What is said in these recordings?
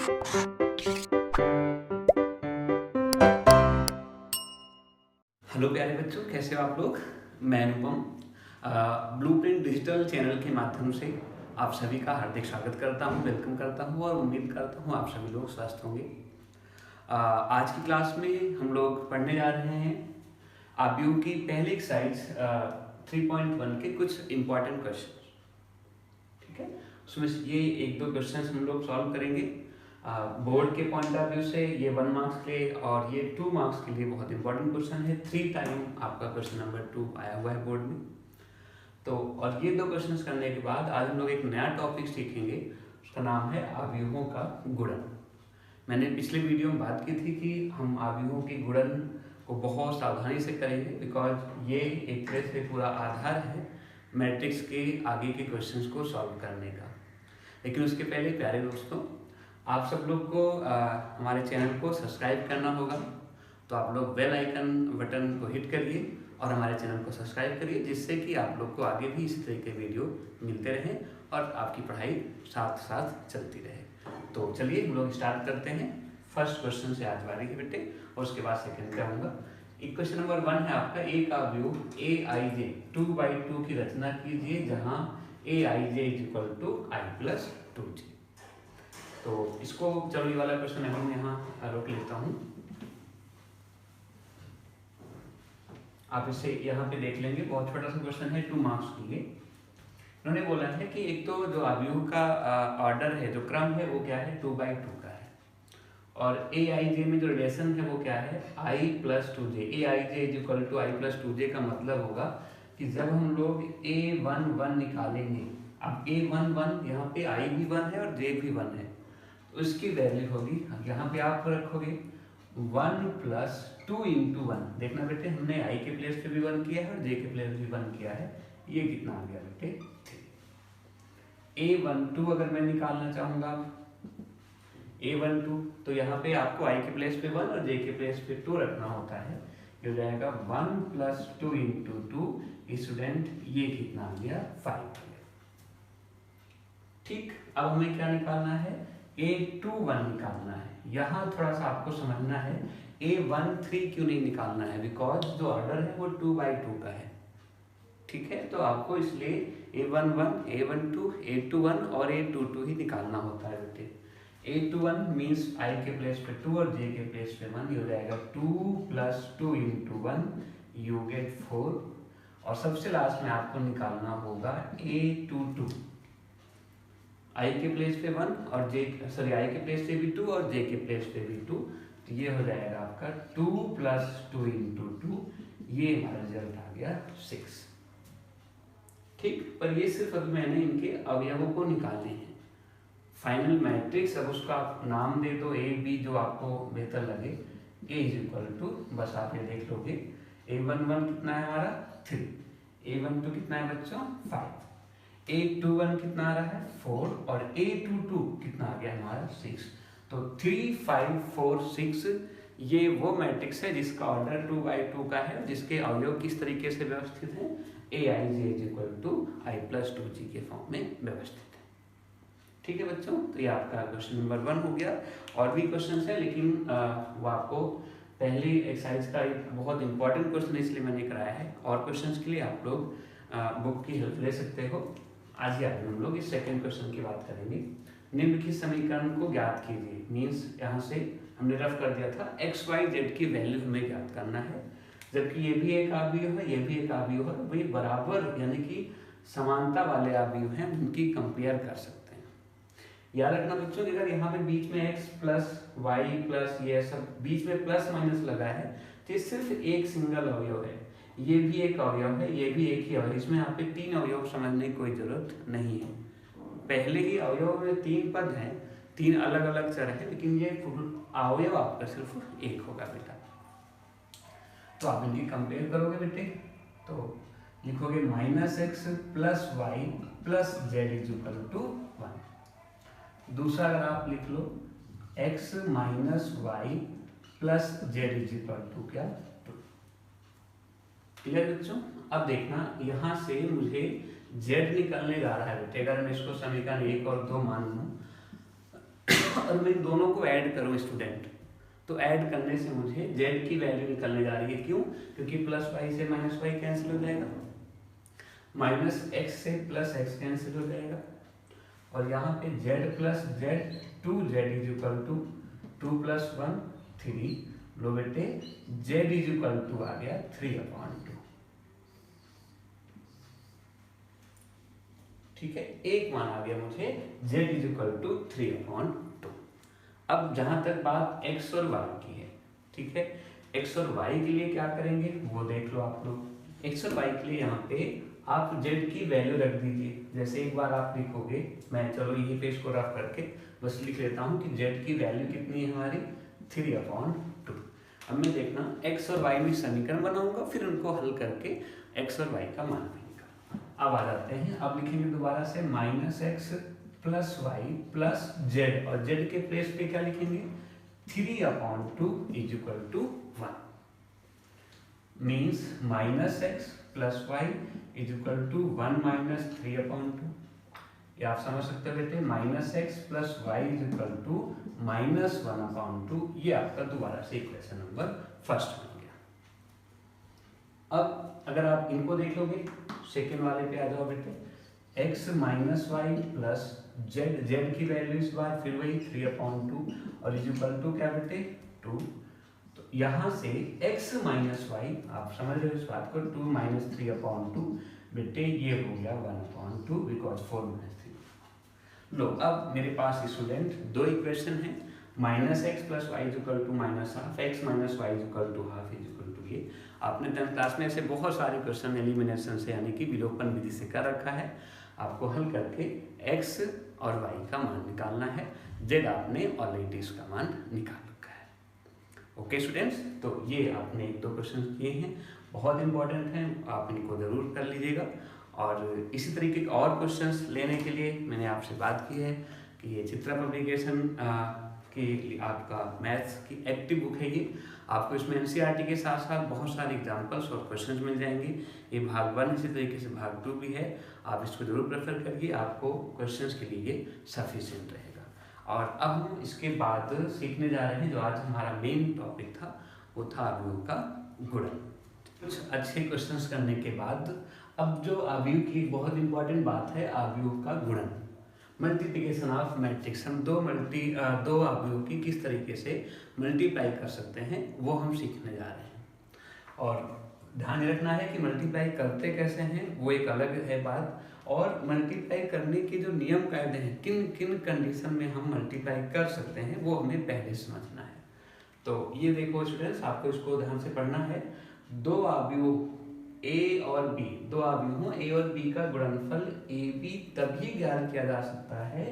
Hello प्यारे बच्चों, कैसे हो आप लोग। मैं अनुपम ब्लूप्रिंट डिजिटल चैनल के माध्यम से आप सभी का हार्दिक स्वागत करता हूं, वेलकम करता हूं और उम्मीद करता हूं आप सभी लोग स्वस्थ होंगे। आज की क्लास में हम लोग पढ़ने जा रहे हैं आव्यूह की पहली एक्सरसाइज 3.1 के कुछ इंपॉर्टेंट क्वेश्चन। ठीक है, उसमें से ये एक दो क्वेश्चन हम लोग सॉल्व करेंगे। बोर्ड के पॉइंट ऑफ व्यू से ये 1 मार्क्स के लिए और ये 2 मार्क्स के लिए बहुत इंपॉर्टेंट क्वेश्चन है। 3 टाइम आपका क्वेश्चन नंबर 2 आया हुआ है बोर्ड में। तो और ये दो क्वेश्चंस करने के बाद आज हम लोग एक नया टॉपिक सीखेंगे, उसका नाम है आव्यूहों का गुणन। मैंने पिछले वीडियो में बात की थी कि हम आव्यूहों के गुणन को बहुत सावधानी से करेंगे, बिकॉज ये एक तरह से पूरा आधार है मैट्रिक्स के आगे के क्वेश्चंस को सॉल्व करने का। लेकिन उसके पहले प्यारे दोस्तों, आप सब लोग को हमारे चैनल को सब्सक्राइब करना होगा। तो आप लोग बेल आइकन बटन को हिट करिए और हमारे चैनल को सब्सक्राइब करिए, जिससे कि आप लोग को आगे भी इसी तरह के वीडियो मिलते रहें और आपकी पढ़ाई साथ साथ चलती रहे। तो चलिए हम लोग स्टार्ट करते हैं। फर्स्ट क्वेश्चन से आज बारी है बेटे, और उसके बाद सेकंड पे आऊँगा। क्वेश्चन नंबर 1 है आपका, एक आव्यूह aij 2/2 की रचना कीजिए जहाँ aij = i+2j। तो इसको चलो ये वाला क्वेश्चन हम यहाँ रोक लेता हूँ। आप इसे यहाँ पे देख लेंगे, बहुत छोटा सा क्वेश्चन है, 2 मार्क्स के लिए। उन्होंने बोला है कि एक तो जो आव्यूह का ऑर्डर है, जो क्रम है वो क्या है, 2/2 का है। और aij में जो रिलेशन है वो क्या है, i+2j। aij = i+2j का मतलब होगा कि जब हम लोग a11 निकालेंगे, अब a11 यहाँ पे i भी 1 है और j भी 1 है, उसकी वैल्यू होगी, यहाँ पे आप रखोगे 1 + 2 × 1। देखना बेटे, हमने i के प्लेस पे भी 1 किया है और j के प्लेस भी 1 किया है। ये कितना आ गया बेटे, 3। a12 अगर मैं निकालना चाहूँगा, a12 तो यहाँ पे आपको i के प्लेस पे 1 और j के प्लेस पे 2 रखना होता है। ये हो जाएगा 1 + 2 × 2। स्टूडेंट ये कितना आ गया, 5। ठीक, अब हमें क्या निकालना है, a21 निकालना है। यहाँ थोड़ा सा आपको समझना है, a13 क्यों नहीं निकालना है, बिकॉज जो ऑर्डर है वो 2/2 का है। ठीक है, तो आपको इसलिए a11, a12, a21 और a22 ही निकालना होता है बेटे। a21 मीन्स i के प्लेस पे 2 और j के प्लेस पे 1, ये हो जाएगा 2 + 2 × 1, यू गेट 4। और सबसे लास्ट में आपको निकालना होगा a22, i के प्लेस पे 1 और i के प्लेस पे भी 2 और j के प्लेस पे भी 2, तो ये हो जाएगा आपका 2 + 2 × 2, ये हमारा रिजल्ट आ गया 6। ठीक, पर ये सिर्फ अभी मैंने इनके अवयवों को निकाले हैं। फाइनल मैट्रिक्स अब उसका आप नाम दे दो, a b, जो आपको बेहतर लगे। a बस आप ये देख लोगे, a11 कितना है हमारा, 3, a12 कितना है बच्चों, 5, a21 कितना आ रहा है, 4, और a22 कितना आ गया हमारा, 6। तो 3, 5, 4, 6 ये वो मैट्रिक्स है जिसका ऑर्डर 2/2 का है, जिसके अवयव किस तरीके से व्यवस्थित हैं, aij = i+2j के फॉर्म में व्यवस्थित है। ठीक है बच्चों, तो ये आपका क्वेश्चन नंबर 1 हो गया। और भी क्वेश्चन है, लेकिन वो आपको पहली एक्सरसाइज का एक बहुत इंपॉर्टेंट क्वेश्चन इसलिए मैंने कराया है। और क्वेश्चंस के लिए आप लोग बुक की हेल्प ले सकते हो। आज ही हम लोग इस सेकंड क्वेश्चन की बात करेंगे। निम्नलिखित समीकरण को ज्ञात कीजिए, मीन्स यहाँ से हमने रफ कर दिया था, x y z की वैल्यू हमें ज्ञात करना है, जबकि ये भी एक आव्यूह है, ये भी एक आव्यूह है, वही बराबर यानी कि समानता वाले आव्यूह हैं, उनकी कंपेयर कर सकते हैं। याद रखना बच्चों कि अगर यहाँ पे बीच में x + y + ये सब बीच में प्लस माइनस लगा है, तो ये सिर्फ एक सिंगल अवयव है। ये भी एक अवयव है, ये भी एक ही अवयव, इसमें यहाँ पे 3 अवयव समझने की कोई जरूरत नहीं है। पहले ही अवयव में 3 पद हैं, 3 अलग अलग चर हैं, लेकिन ये अवयव आपका सिर्फ एक होगा बेटा। तो आप इनकी कंपेयर करोगे बेटे, तो लिखोगे -x + y + z = 1। दूसरा अगर आप लिख लो x - y + z = क्या, 2। क्लियर बच्चों। अब देखना यहाँ से मुझे z निकलने जा रहा है बेटे, अगर मैं इसको समीकरण 1 और 2 मान लूँ और मैं इन दोनों को ऐड करूँ स्टूडेंट, तो ऐड करने से मुझे z की वैल्यू निकलने जा रही है। क्यों? क्योंकि प्लस वाई से माइनस वाई कैंसिल हो जाएगा, माइनस एक्स से प्लस एक्स कैंसिल हो जाएगा, और यहाँ पे z plus Z, 2z is equal to 2 + 1 3। लो बेटे z इज इक्वल टू आ गया 3/2। ठीक है, एक मान आ गया मुझे z इज इक्वल टू 3/2। अब जहां तक बात x और y की है, ठीक है, x और y के लिए क्या करेंगे वो देख लो आप लोग। x और y के लिए यहाँ पे आप z की वैल्यू रख दीजिए। जैसे एक बार आप लिखोगे, मैं चलो यही पे इसको रफ करके बस लिख लेता हूँ कि z की वैल्यू कितनी है हमारी 3/2। अब मैं देखना x और y में समीकरण बनाऊंगा, फिर उनको हल करके x और y का मान निकालूंगा। अब आ जाते हैं, अब लिखेंगे दोबारा से -x plus Y plus Z, और z के प्लेस पे क्या लिखेंगे 3/2 is equal to 1। Means -x plus Y is equal to 1 - 3/2। ये आप समझ सकते हो बेटे, -x plus Y is equal to -1/2। ये आपका दोबारा से इक्वेशन नंबर फर्स्ट बन गया। अब अगर आप इनको देख लोगे, सेकेंड वाले पे आ जाओ बेटे, x minus Y plus Z, Z की वैल्यू इस बार फिर वही 3/2 और इज इक्वल टू क्या बेटे 2। तो यहाँ से x माइनस वाई, आप समझ रहे हो इस बात को, 2 - 3/2 बेटे ये हो गया 1/2 बिकॉज 4 - 3। लो अब मेरे पास स्टूडेंट दो इक्वेशन है, -x plus Y is equal to -1/2, x minus Y is equal to 1/2 is equal to ये। आपने 10th क्लास में ऐसे बहुत सारे क्वेश्चन एलिमिनेशन से यानी कि विलोपन विधि से कर रखा है। आपको हल करके x और y का मान निकालना है, z आपने ऑलरेडी इसका मान निकाल रखा है। ओके स्टूडेंट्स, तो ये आपने 1-2 क्वेश्चन किए हैं, बहुत इंपॉर्टेंट हैं, आप इनको ज़रूर कर लीजिएगा। और इसी तरीके के और क्वेश्चंस लेने के लिए मैंने आपसे बात की है कि ये चित्रा पब्लिकेशन की आपका मैथ्स की एक्टिव बुक है। ये आपको इसमें एनसीईआरटी के साथ साथ बहुत सारे एग्जाम्पल्स और क्वेश्चंस मिल जाएंगे। ये भाग 1 इसी तरीके से भाग 2 भी है, आप इसको जरूर प्रेफर करिए, आपको क्वेश्चंस के लिए ये सफिशिएंट रहेगा। और अब हम इसके बाद सीखने जा रहे हैं जो आज हमारा मेन टॉपिक था, वो था अवयव का गुणन। कुछ अच्छे क्वेश्चंस करने के बाद अब जो अवयव की बहुत इंपॉर्टेंट बात है, अवयव का गुणन, मल्टीप्लिकेशन ऑफ मैट्रिक्स। हम दो अवयव की किस तरीके से मल्टीप्लाई कर सकते हैं वो हम सीखने जा रहे हैं। और ध्यान रखना है कि मल्टीप्लाई करते कैसे हैं वो एक अलग है बात, और मल्टीप्लाई करने के जो नियम कायदे हैं, किन किन कंडीशन में हम मल्टीप्लाई कर सकते हैं वो हमें पहले समझना है। तो ये देखो स्टूडेंट्स, आपको इसको ध्यान से पढ़ना है। दो अवयव a और b, दो अवयव हो a और b का गुणनफल ab तभी ज्ञात किया जा सकता है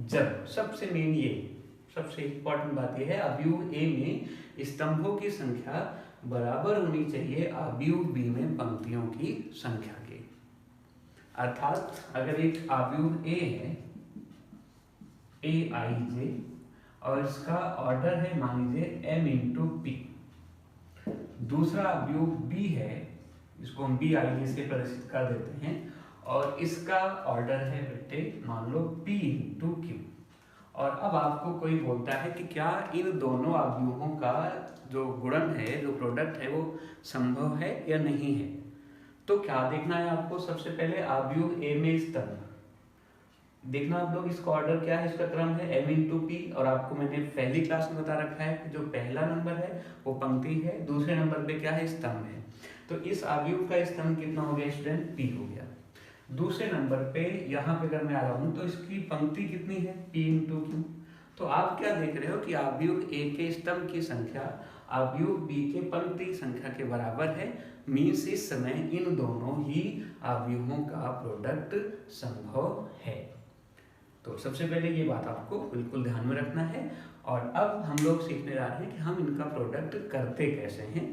जब, सबसे मेन ये सबसे इंपॉर्टेंट बात यह है, अवयव a में स्तंभों की संख्या बराबर होनी चाहिए अवयव b में पंक्तियों की संख्या के। अर्थात अगर एक अवयव a है aij और इसका ऑर्डर है मान लीजिए m × p, दूसरा अवयव b है, इसको हम b i से प्रदर्शित कर देते हैं, और इसका ऑर्डर है बेटे मान लो p × q। और अब आपको कोई बोलता है कि क्या इन दोनों अवयवों का जो गुणन है, जो प्रोडक्ट है, वो संभव है या नहीं है। तो क्या देखना है आपको, सबसे पहले अवयव a में स्तंभ देखना आप लोग, इसका ऑर्डर क्या है, इसका क्रम है m × p, और आपको मैंने पहली क्लास में बता रखा है कि जो पहला नंबर है वो पंक्ति है, दूसरे नंबर पे क्या है, स्तंभ है। तो इस अवयव का स्तंभ कितना हो गया स्टूडेंट, p हो गया। दूसरे नंबर पे यहाँ पे अगर मैं आ रहा हूँ तो इसकी पंक्ति कितनी है, p × q। तो आप क्या देख रहे हो कि अवयव a के स्तंभ की संख्या अवयव b के पंक्ति संख्या के बराबर है। मीन्स इस समय इन दोनों ही अवयवों का प्रोडक्ट संभव है। तो सबसे पहले ये बात आपको बिल्कुल ध्यान में रखना है। और अब हम लोग सीखने जा रहे हैं कि हम इनका प्रोडक्ट करते कैसे हैं।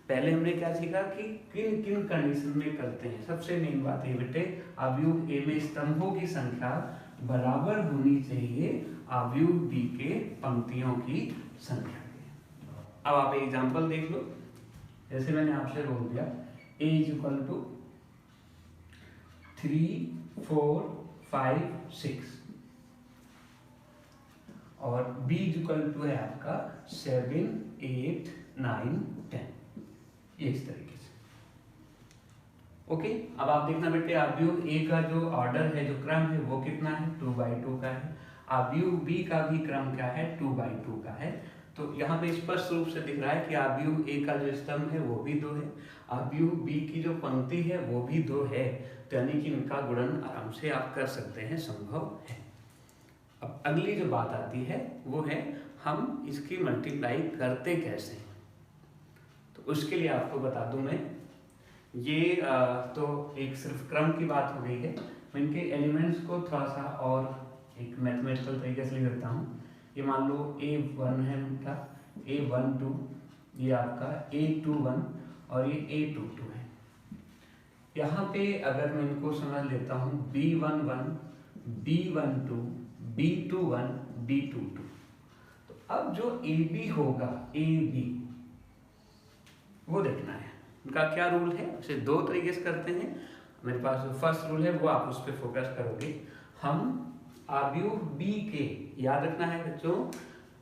पहले हमने क्या सीखा कि किन किन कंडीशन में करते हैं। सबसे मेन बात है बेटे, अवयव a में स्तंभों की संख्या बराबर होनी चाहिए अवयव b के पंक्तियों की संख्या के। अब आप एग्जांपल देख लो, जैसे मैंने आपसे बोल दिया a = 3, 4, 5, 6, और b इक्वल टू है आपका 7, 8, 9, 10, ये इस तरीके से। ओके, अब आप देखना बेटे आव्यूह ए का जो ऑर्डर है, जो क्रम है वो कितना है, 2/2 का है। आव्यूह बी का भी क्रम क्या है, 2/2 का है। तो यहाँ पे स्पष्ट रूप से दिख रहा है कि आव्यूह ए का जो स्तंभ है वो भी 2 है, आव्यूह बी की जो पंक्ति है वो भी 2 है, तो यानी कि इनका गुणन आराम से आप कर सकते हैं, संभव है। अब अगली जो बात आती है वो है हम इसकी मल्टीप्लाई करते कैसे हैं। तो उसके लिए आपको बता दूं मैं, ये तो एक सिर्फ क्रम की बात हो गई है। मैं इनके एलिमेंट्स को थोड़ा सा और एक मैथमेटिकल तरीके से लिख देता हूँ। ये मान लो A1 है उनका, A12, ये आपका A21 और ये A22 है। यहाँ पे अगर मैं इनको समझ लेता हूँ B11, B12, B21, B22, तो अब जो AB होगा, AB वो देखना है। उनका क्या रूल है, उसे 2 तरीके से करते हैं। मेरे पास जो फर्स्ट रूल है वो आप उस पर फोकस करोगे। हम आव्यूह बी के, याद रखना है बच्चों,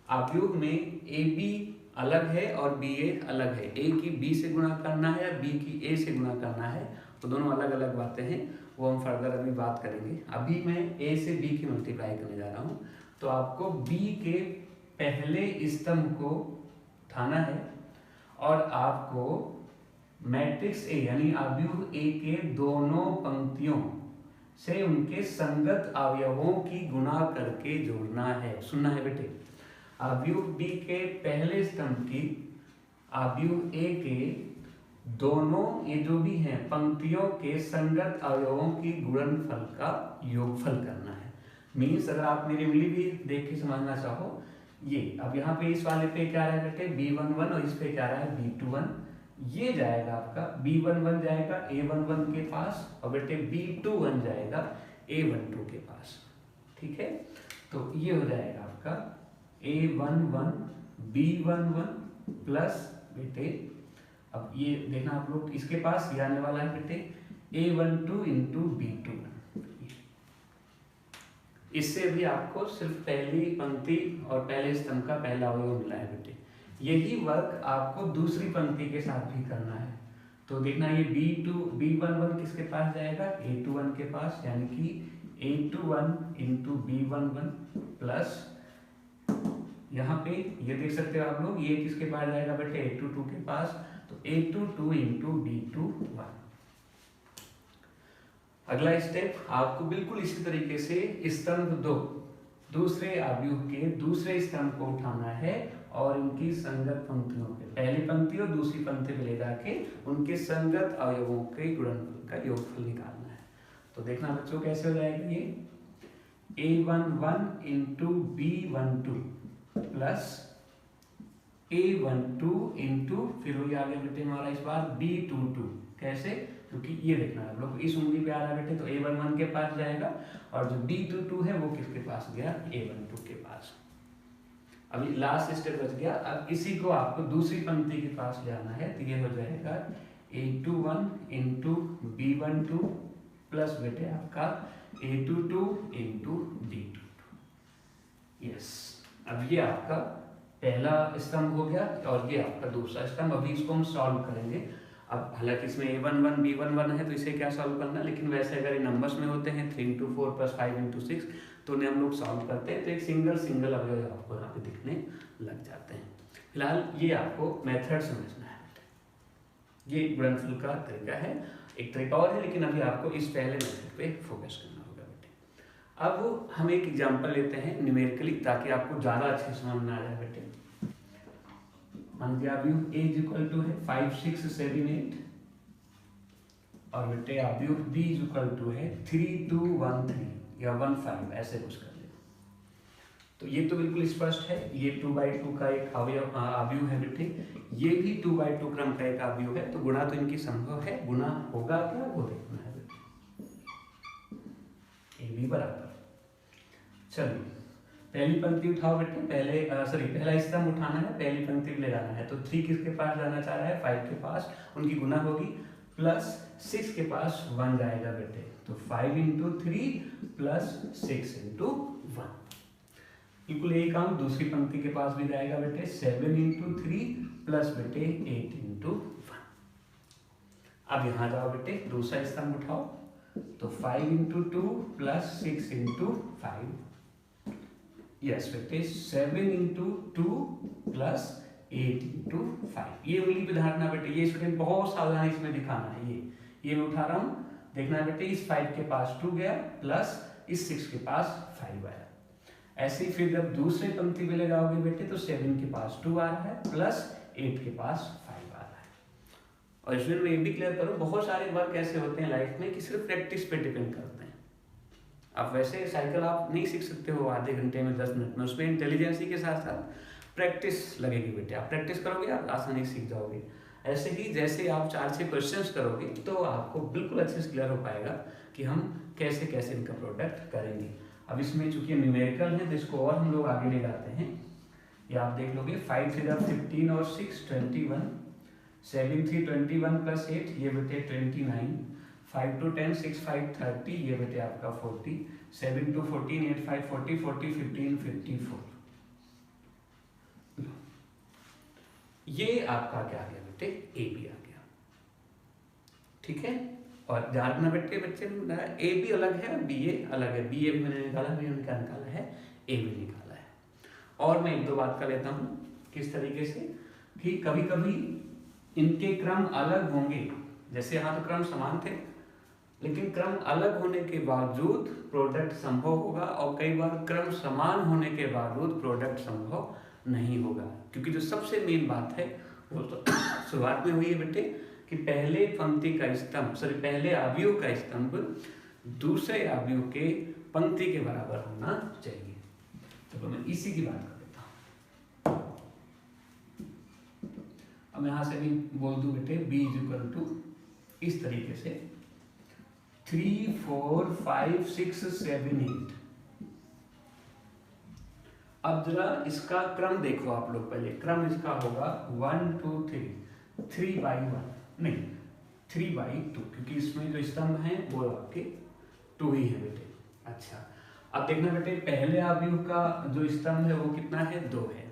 आव्यूह में ए बी अलग है और बी ए अलग है। ए की बी से गुणा करना है या बी की ए से गुणा करना है, तो दोनों अलग अलग बातें हैं, वो हम फर्दर अभी बात करेंगे। अभी मैं ए से बी की मल्टीप्लाई करने जा रहा हूँ। तो आपको बी के पहले स्तंभ को उठाना है और आपको मैट्रिक्स ए यानी आव्यूह ए के दोनों पंक्तियों से उनके संगत अवयवों की गुणा करके जोड़ना है। सुनना है बेटे, आव्यूह बी के पहले स्तंभ की आव्यूह ए के दोनों ये जो भी हैं पंक्तियों के संगत अवयवों की गुणनफल का योगफल करना है। मीन्स अगर आप मेरी उंगली भी देख के समझना चाहो, ये अब यहाँ पे इस वाले पे क्या रहा है बेटे, B11 और इस पे क्या रहा है, B21। ये जाएगा आपका B11 जाएगा A11 के पास और बेटे B21 जाएगा A12 के पास। ठीक है, तो ये हो जाएगा आपका A11 B11 प्लस बेटे, अब ये देखना आप लोग, इसके पास ये आने वाला है बेटे A12 इंटू B21। इससे भी आपको सिर्फ पहली पंक्ति और पहले स्तंभ का पहला अवयव मिला है बेटे। यही वर्क आपको दूसरी पंक्ति के साथ भी करना है। तो देखना ये B11 किसके पास जाएगा, A21 के पास, यानी कि A21 इंटू B11 प्लस यहाँ पे ये देख सकते हो आप लोग, ये किसके पास जाएगा बेटे, A22 के पास, तो A22 इंटू B21। अगला स्टेप आपको बिल्कुल इसी तरीके से स्तंभ 2 दूसरे आव्यूह के दूसरे स्तंभ को उठाना है और इनकी संगत पंक्तियों पे, पहली पंक्ति और दूसरी पंक्ति पे ले जाके उनके संगत अवयवों के गुणनफल का योगफल निकालना है। तो देखना बच्चों कैसे हो जाएगा ये, A11 into B12 plus A12 into, फिर वही आगे बेटे हमारा इस बार B22। कैसे, क्योंकि ये देखना है आप लोग, इस उंगली पे आ रहा है बेटे, तो A11 के पास जाएगा और जो B22 है वो किसके पास गया, A12 के पास। अभी लास्ट स्टेप बच गया। अब इसी को आपको दूसरी पंक्ति के पास ले आना है, तो ये हो जाएगा A21 इंटू B12 प्लस बेटे आपका A22 इंटू B22। यस, अब ये आपका पहला स्तंभ हो गया और ये आपका दूसरा स्तंभ। अभी इसको हम सॉल्व करेंगे। अब हालांकि इसमें A11 B11 है तो इसे क्या सॉल्व करना है, लेकिन वैसे अगर ये नंबर्स में होते हैं 3 into 4 प्लस 5 into 6, तो उन्हें हम लोग सॉल्व करते हैं, तो एक सिंगल अवयव आपको यहाँ पे दिखने लग जाते हैं। फिलहाल ये आपको मेथड समझना है, ये गुणनफल का तरीका है। एक तरीका और है, लेकिन अभी आपको इस पहले मेथड पे फोकस करना होगा बेटे। अब हम एक एग्जाम्पल लेते हैं न्यूमेरिकली, ताकि आपको ज़्यादा अच्छे समझ में आ जाए बेटे। मान लीजिए आव्यूह A इक्वल टू है 5, 6, 7, 8 और बेटे आव्यूह B इक्वल टू है 3, 2, 1, 3 या 1, 5, ऐसे कुछ कर ले। तो ये तो बिल्कुल स्पष्ट है, ये 2/2 का एक आव्यूह है बेटे, ये भी 2/2 क्रम का एक आव्यूह है, तो गुणा तो इनकी संभव है, गुणा होगा क्या वो देखना है बेटे। AB बराबर, चलिए पहली पंक्ति उठाओ बेटे, पहला स्तंभ उठाना है, पहली पंक्ति ले जाना है। तो 3 किसके पास जाना चाह रहा है, 5 के पास, उनकी गुना होगी, प्लस 6 के पास 1 जाएगा बेटे, तो 5 इंटू 3 प्लस 6 इंटू 1। बिल्कुल यही काम दूसरी पंक्ति के पास भी जाएगा बेटे, 7 इंटू 3 प्लस बेटे 8 इंटू 1। अब यहाँ जाओ बेटे, दूसरा स्तंभ उठाओ, तो 5 इंटू 2 प्लस 6 इंटू 5, यस बेटे 7 इंटू 2 प्लस 8 इंटू 5। ये उंगली पे धारना बेटे, ये स्टूडेंट बहुत सावधानी इसमें दिखाना है। ये मैं उठा रहा हूँ, देखना बेटे इस 5 के पास 2 गया प्लस इस 6 के पास 5 आया। ऐसे ही फिर जब दूसरे पंक्ति में ले जाओगे बेटे तो 7 के पास 2 आ रहा है प्लस 8 के पास 5 आ रहा है। और इसमें मैं ये भी क्लियर करूँ, बहुत सारे वर्क ऐसे होते हैं लाइफ में कि सिर्फ प्रैक्टिस पे डिपेंड करते हैं। आप वैसे साइकिल आप नहीं सीख सकते हो आधे घंटे में 10 मिनट में, उसमें इंटेलिजेंसी के साथ साथ प्रैक्टिस लगेगी बेटे। आप प्रैक्टिस करोगे आप आसानी से सीख जाओगे। ऐसे ही जैसे आप 4-6 क्वेश्चंस करोगे तो आपको बिल्कुल अच्छे से क्लियर हो पाएगा कि हम कैसे कैसे इनका प्रोडक्ट करेंगे। अब इसमें चूंकि न्यूमेरिकल है तो इसको और हम लोग आगे ले जाते हैं। ये आप देख लोगे 5 3 15 और 6 21, 7 3 21 प्लस 8 ये बेटे 29, 5 2 10 6 5 30 ये बेटे आपका 40, 7 2 14 8 5 40 40 15 54। ये आपका क्या आ गया बेटे, ए बी आ गया। ठीक है, और ध्यान रखना बेटे बच्चे ए बी अलग है और बी ए अलग है। बी ए भी मैंने निकाला, बी उनका निकाला है, ए भी निकाला है। और मैं एक दो बात कर लेता हूँ किस तरीके से कि कभी कभी इनके क्रम अलग होंगे। जैसे यहाँ तो क्रम समान थे, लेकिन क्रम अलग होने के बावजूद प्रोडक्ट संभव होगा, और कई बार क्रम समान होने के बावजूद प्रोडक्ट संभव नहीं होगा। क्योंकि जो सबसे मेन बात है वो तो शुरुआत में हुई है बेटे कि पहले पंक्ति का स्तंभ, सॉरी पहले आव्यूह का स्तंभ दूसरे आव्यूह के पंक्ति के बराबर होना चाहिए। तो मैं इसी की बात कर लेता हूँ। अब यहां से भी बोल दूं बेटे b इक्वल टू इस तरीके से 3 4 5 6 7 8। अब जरा इसका क्रम देखो आप लोग, पहले क्रम इसका होगा 1 2 3 3 by 1 नहीं 3 by 2, क्योंकि इसमें जो स्तंभ हैं वो आपके 2 ही है बेटे। अच्छा, अब देखना बेटे पहले आव्यूह का जो स्तंभ है वो कितना है, 2 है।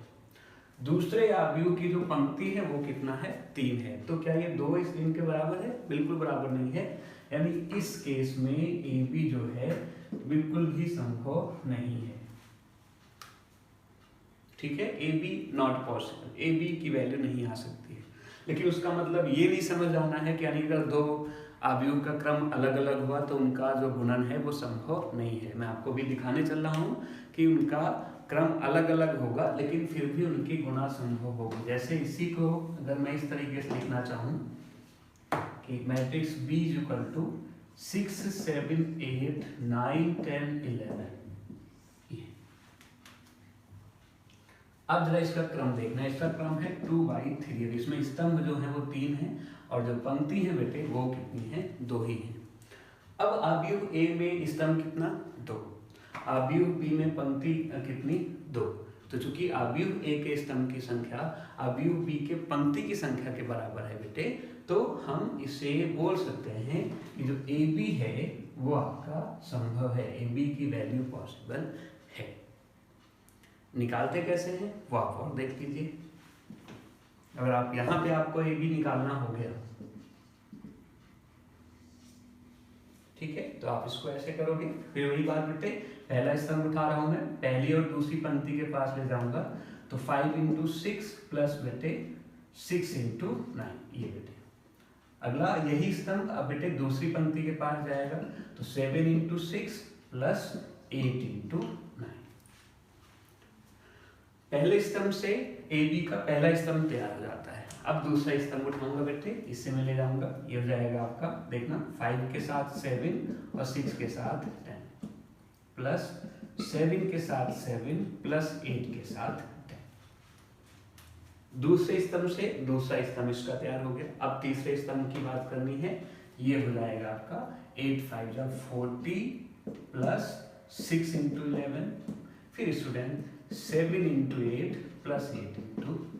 दूसरे आव्यूह की जो पंक्ति है वो कितना है, 3 है। तो क्या ये 2 इस इनके बराबर है? बिल्कुल बराबर नहीं है। यानी इस केस में ए बी जो है बिल्कुल भी संभव नहीं है। ठीक है, A B not possible, A B की वैल्यू नहीं आ सकती है। लेकिन उसका मतलब ये नहीं समझ आना है कि यानी अगर 2 आव्यूह का क्रम अलग अलग हुआ तो उनका जो गुणन है वो संभव नहीं है। मैं आपको भी दिखाने चल रहा हूँ कि उनका क्रम अलग अलग होगा लेकिन फिर भी उनकी गुणा संभव होगी। जैसे इसी को अगर मैं इस तरीके से लिखना चाहूँ कि मैट्रिक्स B इक्वल टू 6 7 8 9 10 11। अब जरा इसका क्रम देखना है, इसका क्रम है 2 by 3। इसमें स्तंभ जो है वो 3 है और जो पंक्ति है बेटे वो कितनी है, 2 ही है। अब आव्यूह ए में स्तंभ कितना, 2। आव्यूह बी में पंक्ति कितनी, 2। तो चूंकि आव्यूह ए के स्तंभ की संख्या आव्यूह बी के पंक्ति की संख्या के बराबर है बेटे, तो हम इसे बोल सकते हैं कि जो ए बी है वो आपका संभव है, ए बी की वैल्यू पॉसिबल है। निकालते कैसे हैं वो आप और देख लीजिए। अगर आप यहाँ पे आपको ए बी निकालना हो गया, ठीक है, तो आप इसको ऐसे करोगे। फिर वही बात बेटे, पहला स्तंभ उठा रहा हूं मैं, पहली और दूसरी पंक्ति के पास ले जाऊंगा तो 5 इंटू 6 प्लस बेटे 6 इंटू 9 ये बेटे। अगला यही स्तंभ अब बेटे दूसरी पंक्ति के पास जाएगा तो 7 इंटू 6 प्लस 8 इंटू 9। पहले स्तंभ से ए बी का पहला स्तंभ तैयार हो जाता है। अब दूसरा स्तंभ उठाऊंगा बेटे, इससे मैं ले जाऊंगा, ये हो जाएगा आपका, देखना 5 के साथ 7 और 6 के साथ 10 प्लस 7 के साथ 7 प्लस 8 के साथ 10। दूसरे स्तंभ से दूसरा स्तंभ इसका तैयार हो गया। अब तीसरे स्तंभ की बात करनी है, ये हो जाएगा आपका 8 5 40 प्लस 6 इंटू 11, फिर स्टूडेंट 7 इंटू 8 प्लस 8 इंटू 11।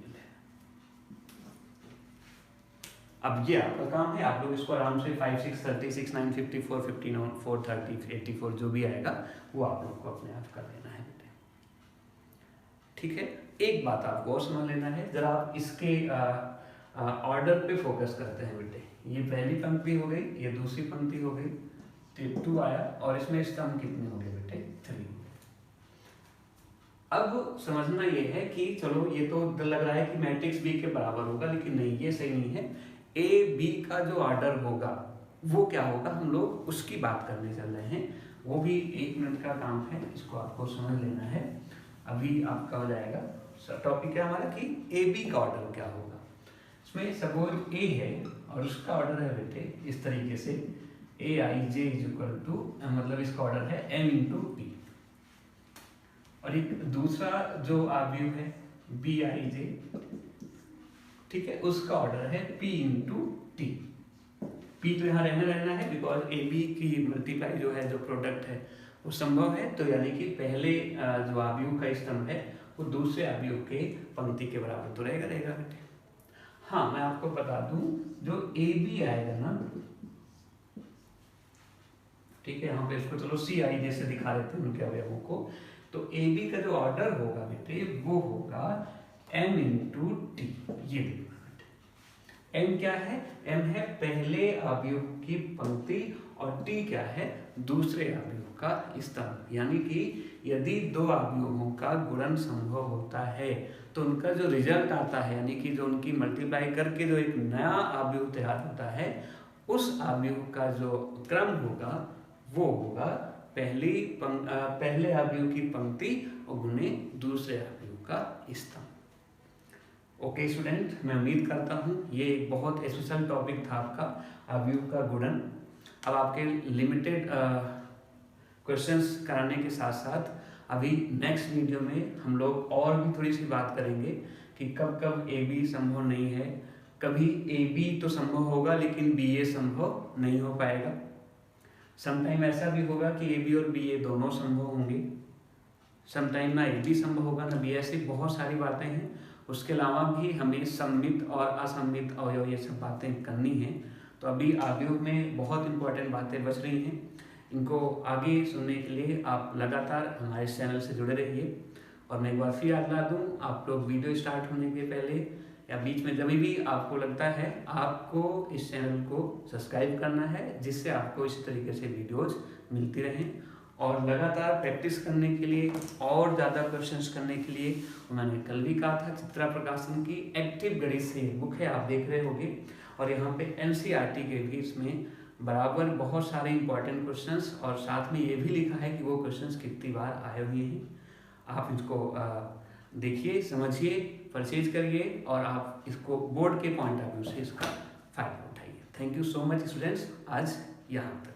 अब ये आपका काम है, आप लोग इसको आराम से 5 6 36 9 54 15 4 30 84 जो भी आएगा वो आप लोग को अपने आप कर लेना है बेटे। ठीक है, एक बात आपको और समझ लेना है, जरा आप इसके ऑर्डर पे फोकस करते हैं बेटे। ये पहली पंक्ति हो गई, ये दूसरी पंक्ति हो गई, तो 2 आया और इसमें स्तंभ कितने हो गए बेटे? 3। अब समझना ये है कि चलो ये तो लग रहा है कि मैट्रिक्स बी के बराबर होगा, लेकिन नहीं, ये सही नहीं है। ए बी का जो ऑर्डर होगा वो क्या होगा, हम लोग उसकी बात करने चल रहे हैं। वो भी 1 मिनट का काम है, इसको आपको समझ लेना है। अभी आपका हो जाएगा टॉपिक है हमारा कि ए बी का ऑर्डर क्या होगा। इसमें सपोज ए है और उसका ऑर्डर है बेटे इस तरीके से, ए आई जे इज इक्वल टू, मतलब इसका ऑर्डर है एम इंटू पी, और एक दूसरा जो आव्यूह है बी आई जे, ठीक है, उसका ऑर्डर है पी इंटू टी। पी तो यहाँ रहना है बिकॉज ए बी की मल्टीप्लाई जो है, जो प्रोडक्ट है वो संभव है, तो यानी कि पहले जो आव्यूह का स्तंभ है वो दूसरे आव्यूह के पंक्ति के बराबर तो रहेगा बेटे। हाँ, मैं आपको बता दूं, जो ए बी आएगा ना, ठीक है, यहाँ पे इसको चलो सी आई जैसे दिखा देते हैं उनके अवयवों को, तो ए बी का जो ऑर्डर होगा बेटे वो होगा एम इंटू टी। ये देखना बेटे, एम क्या है? एम है पहले आव्यूह की पंक्ति और टी क्या है? दूसरे आव्यूह का स्तंभ। यानी कि यदि 2 आव्यूहों का गुणन संभव होता है तो उनका जो रिजल्ट आता है, यानी कि जो उनकी मल्टीप्लाई करके जो एक नया आव्यूह तैयार होता है, उस आव्यूह का जो क्रम होगा वो होगा पहले आव्यूह की पंक्ति और गुणे दूसरे आव्यूह का स्तंभ। ओके स्टूडेंट, मैं उम्मीद करता हूँ ये एक बहुत स्पेशल टॉपिक था आपका आव्यूह का गुणन। अब आपके लिमिटेड क्वेश्चंस कराने के साथ साथ अभी नेक्स्ट वीडियो में हम लोग और भी थोड़ी सी बात करेंगे कि कब कब ए बी संभव नहीं है। कभी ए बी तो संभव होगा लेकिन बी ए संभव नहीं हो पाएगा। समटाइम ऐसा भी होगा कि ए बी और बी ए दोनों संभव होंगे। समटाइम ना ए बी संभव होगा ना बी। ऐसी बहुत सारी बातें हैं। उसके अलावा भी हमें सममित और असममित अवयव ये सब बातें करनी है। तो अभी आव्यूह में बहुत इंपॉर्टेंट बातें बच रही हैं। इनको आगे सुनने के लिए आप लगातार हमारे चैनल से जुड़े रहिए। और मैं एक बार फिर याद दिला दूँ, आप लोग वीडियो स्टार्ट होने के पहले या बीच में जब भी आपको लगता है आपको इस चैनल को सब्सक्राइब करना है, जिससे आपको इसी तरीके से वीडियोज मिलती रहें। और लगातार प्रैक्टिस करने के लिए और ज़्यादा क्वेश्चंस करने के लिए मैंने कल भी कहा था, चित्रा प्रकाशन की एक्टिव गणित से बुक है, आप देख रहे होंगे। और यहाँ पे एनसीईआरटी के भी इसमें बराबर बहुत सारे इंपॉर्टेंट क्वेश्चंस और साथ में ये भी लिखा है कि वो क्वेश्चंस कितनी बार आए हुए हैं। आप इसको देखिए, समझिए, परचेज करिए और आप इसको बोर्ड के पॉइंट ऑफ व्यू से इसका फायदा उठाइए। Thank you so much students, आज यहाँ तक।